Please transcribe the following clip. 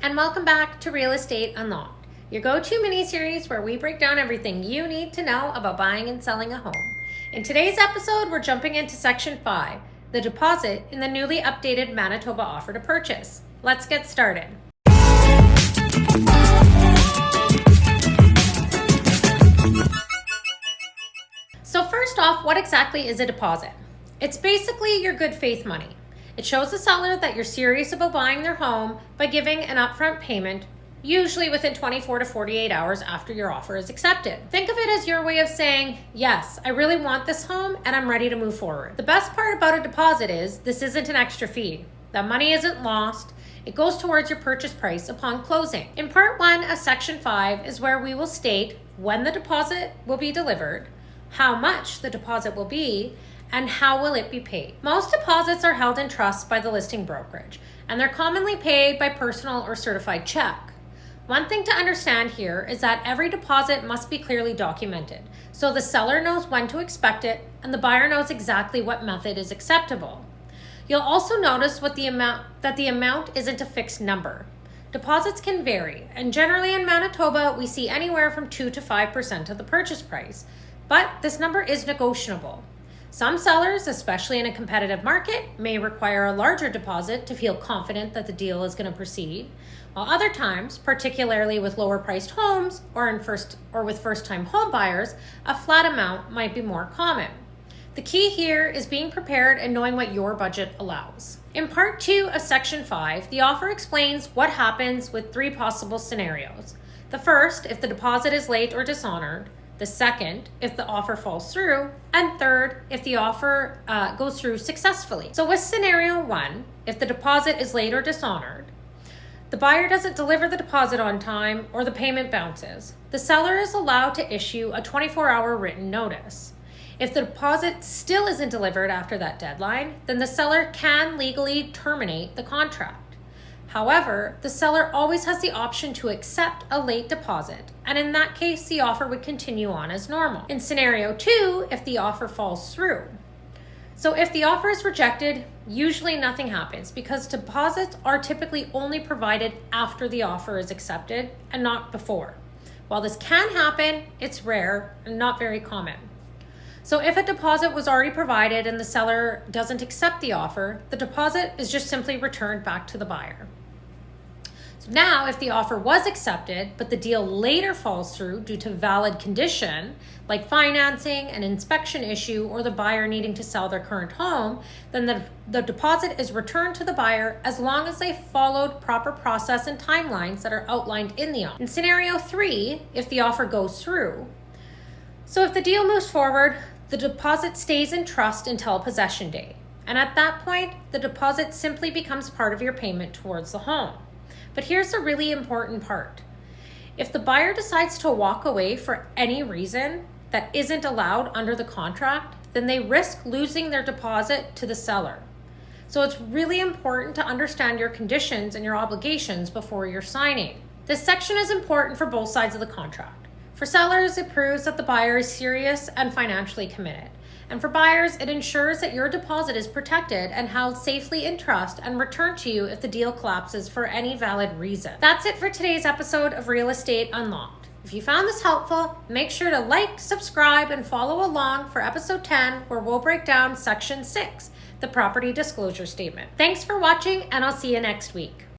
and welcome back to Real Estate Unlocked, your go-to mini-series where we break down everything you need to know about buying and selling a home. In today's episode, we're jumping into Section 5, the deposit in the newly updated Manitoba Offer to Purchase. Let's get started. So first off, what exactly is a deposit? It's basically your good faith money. It shows the seller that you're serious about buying their home by giving an upfront payment, usually within 24 to 48 hours after your offer is accepted. Think of it as your way of saying, yes, I really want this home and I'm ready to move forward. The best part about a deposit is this isn't an extra fee. That money isn't lost. It goes towards your purchase price upon closing. In Part 1 of Section 5 is where we will state when the deposit will be delivered, how much the deposit will be, and how will it be paid. Most deposits are held in trust by the listing brokerage, and they're commonly paid by personal or certified check. One thing to understand here is that every deposit must be clearly documented, so the seller knows when to expect it and the buyer knows exactly what method is acceptable. You'll also notice that the amount isn't a fixed number. Deposits can vary, and generally in Manitoba, we see anywhere from 2 to 5% of the purchase price, but this number is negotiable. Some sellers, especially in a competitive market, may require a larger deposit to feel confident that the deal is going to proceed, while other times, particularly with lower priced homes or with first-time home buyers, a flat amount might be more common. The key here is being prepared and knowing what your budget allows. In Part 2 of Section 5, the offer explains what happens with 3 possible scenarios. The first, if the deposit is late or dishonored. The second, if the offer falls through, and third, if the offer goes through successfully. So with scenario 1, if the deposit is late or dishonored, the buyer doesn't deliver the deposit on time or the payment bounces, the seller is allowed to issue a 24-hour written notice. If the deposit still isn't delivered after that deadline, then the seller can legally terminate the contract. However, the seller always has the option to accept a late deposit, and in that case, the offer would continue on as normal. In scenario 2, if the offer falls through. So if the offer is rejected, usually nothing happens because deposits are typically only provided after the offer is accepted and not before. While this can happen, it's rare and not very common. So if a deposit was already provided and the seller doesn't accept the offer, the deposit is just simply returned back to the buyer. So now, if the offer was accepted, but the deal later falls through due to valid condition, like financing, an inspection issue, or the buyer needing to sell their current home, then the deposit is returned to the buyer as long as they followed proper process and timelines that are outlined in the offer. In scenario 3, if the offer goes through, so if the deal moves forward, the deposit stays in trust until possession day. And at that point, the deposit simply becomes part of your payment towards the home. But here's the really important part. If the buyer decides to walk away for any reason that isn't allowed under the contract, then they risk losing their deposit to the seller. So it's really important to understand your conditions and your obligations before you're signing. This section is important for both sides of the contract. For sellers, it proves that the buyer is serious and financially committed. And for buyers, it ensures that your deposit is protected and held safely in trust and returned to you if the deal collapses for any valid reason. That's it for today's episode of Real Estate Unlocked. If you found this helpful, make sure to like, subscribe, and follow along for episode 10, where we'll break down Section 6, the property disclosure statement. Thanks for watching, and I'll see you next week.